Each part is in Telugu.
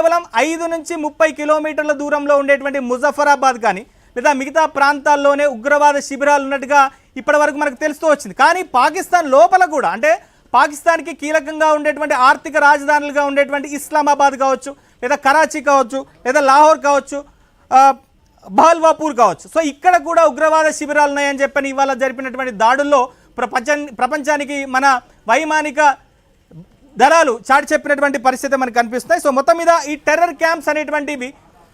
కేవలం 5 నుంచి 30 కిలోమీటర్ల దూరంలో ఉండేటువంటి ముజఫరాబాద్ కానీ లేదా మిగతా ప్రాంతాల్లోనే ఉగ్రవాద శిబిరాలు ఉన్నట్టుగా ఇప్పటివరకు మనకు తెలుస్తూ వచ్చింది. కానీ పాకిస్తాన్ లోపల కూడా అంటే పాకిస్తాన్కి కీలకంగా ఉండేటువంటి ఆర్థిక రాజధానులుగా ఉండేటువంటి ఇస్లామాబాద్ కావచ్చు, లేదా కరాచీ కావచ్చు, లేదా లాహోర్ కావచ్చు, బహల్వాపూర్ కావచ్చు. సో ఇక్కడ కూడా ఉగ్రవాద శిబిరాలు ఉన్నాయని చెప్పని ఇవాళ జరిపినటువంటి దాడుల్లో ప్రపంచానికి మన వైమానిక దళాలు చాటి చెప్పినటువంటి పరిస్థితి మనకు కనిపిస్తున్నాయి. సో మొత్తం మీద ఈ టెర్రర్ క్యాంప్స్ అనేటువంటివి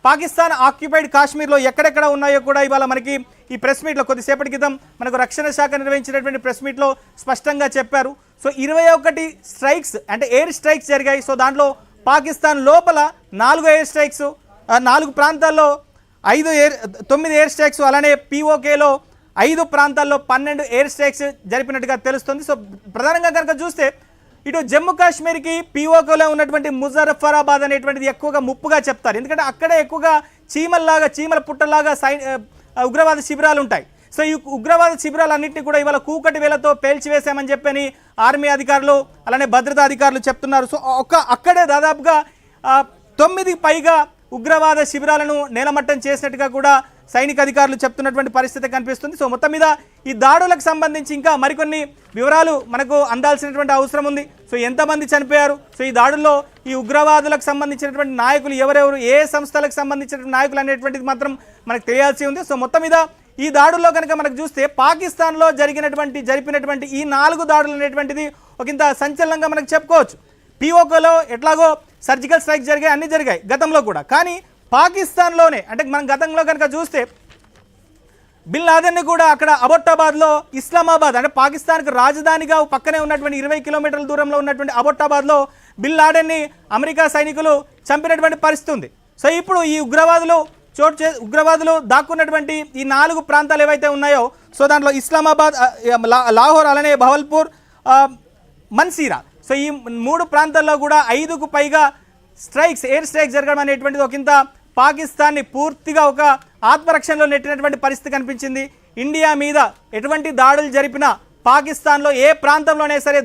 పాకిస్తాన్ ఆక్యుపైడ్ కాశ్మీర్లో ఎక్కడెక్కడ ఉన్నాయో కూడా ఇవాళ మనకి ఈ ప్రెస్ మీట్లో కొద్దిసేపటి క్రితం మనకు రక్షణ శాఖ నిర్వహించినటువంటి ప్రెస్ మీట్లో స్పష్టంగా చెప్పారు. సో 21 స్ట్రైక్స్ అంటే ఎయిర్ స్ట్రైక్స్ జరిగాయి. సో దాంట్లో పాకిస్తాన్ లోపల 4 ఎయిర్ స్ట్రైక్స్, 4 ప్రాంతాల్లో 9 ఎయిర్ స్ట్రైక్స్, అలానే పీఓకేలో 5 ప్రాంతాల్లో 12 ఎయిర్ స్ట్రైక్స్ జరిపినట్టుగా తెలుస్తుంది. సో ప్రధానంగా కనుక చూస్తే ఇటు జమ్మూ కాశ్మీర్కి పీఓకేలో ఉన్నటువంటి ముజఫరాబాద్ అనేటువంటిది ఎక్కువగా ముప్పుగా చెప్తారు. ఎందుకంటే అక్కడే ఎక్కువగా చీమల పుట్టలాగా ఉగ్రవాద శిబిరాలు ఉంటాయి. సో ఈ ఉగ్రవాద శిబిరాలన్నింటినీ కూడా ఇవాళ కూకటి వేలతో పేల్చివేశామని చెప్పని ఆర్మీ అధికారులు అలానే భద్రతా అధికారులు చెప్తున్నారు. సో అక్కడే దాదాపుగా 9 పైగా ఉగ్రవాద శిబిరాలను నేలమట్టం చేసినట్టుగా కూడా సైనిక అధికారులు చెప్తున్నటువంటి పరిస్థితి కనిపిస్తుంది. సో మొత్తం మీద ఈ దాడులకు సంబంధించి ఇంకా మరికొన్ని వివరాలు మనకు అందాల్సినటువంటి అవసరం ఉంది. సో ఎంతమంది చనిపోయారు, సో ఈ దాడుల్లో ఈ ఉగ్రవాదులకు సంబంధించినటువంటి నాయకులు ఎవరెవరు, ఏ సంస్థలకు సంబంధించినటువంటి నాయకులు అనేటువంటిది మాత్రం మనకు తెలియాల్సి ఉంది. సో మొత్తం మీద ఈ దాడుల్లో కనుక మనకు చూస్తే పాకిస్తాన్లో జరిపినటువంటి ఈ 4 దాడులు అనేటువంటిది ఒకంత సంచలనంగా మనకు చెప్పుకోవచ్చు. పీఓకేలో ఎట్లాగో సర్జికల్ స్ట్రైక్ జరిగాయి, అన్నీ జరిగాయి గతంలో కూడా. కానీ పాకిస్తాన్లోనే అంటే మనం గతంలో కనుక చూస్తే బిన్ లాదెన్ని కూడా అక్కడ అబొట్టాబాద్లో ఇస్లామాబాద్ అంటే పాకిస్తాన్కి రాజధానిగా పక్కనే ఉన్నటువంటి 20 కిలోమీటర్ల దూరంలో ఉన్నటువంటి అబొట్టాబాద్లో బిన్ లాదెన్ని అమెరికా సైనికులు చంపినటువంటి పరిస్థితి ఉంది. సో ఇప్పుడు ఈ ఉగ్రవాదులు దాక్కున్నటువంటి ఈ 4 ప్రాంతాలు ఏవైతే ఉన్నాయో సో దాంట్లో ఇస్లామాబాద్, లాహోర్, అలానే బహల్పూర్, మన్సీరా. సో ఈ 3 ప్రాంతాల్లో కూడా 5కు పైగా ఎయిర్ స్ట్రైక్స్ జరగడం అనేటువంటిది ఒకంత పాకిస్తాన్ని పూర్తిగా ఒక ఆత్మరక్షణలో నెట్టినటువంటి పరిస్థితి కనిపించింది. ఇండియా మీద ఎటువంటి దాడులు జరిపినా పాకిస్తాన్లో ఏ ప్రాంతంలోనే సరే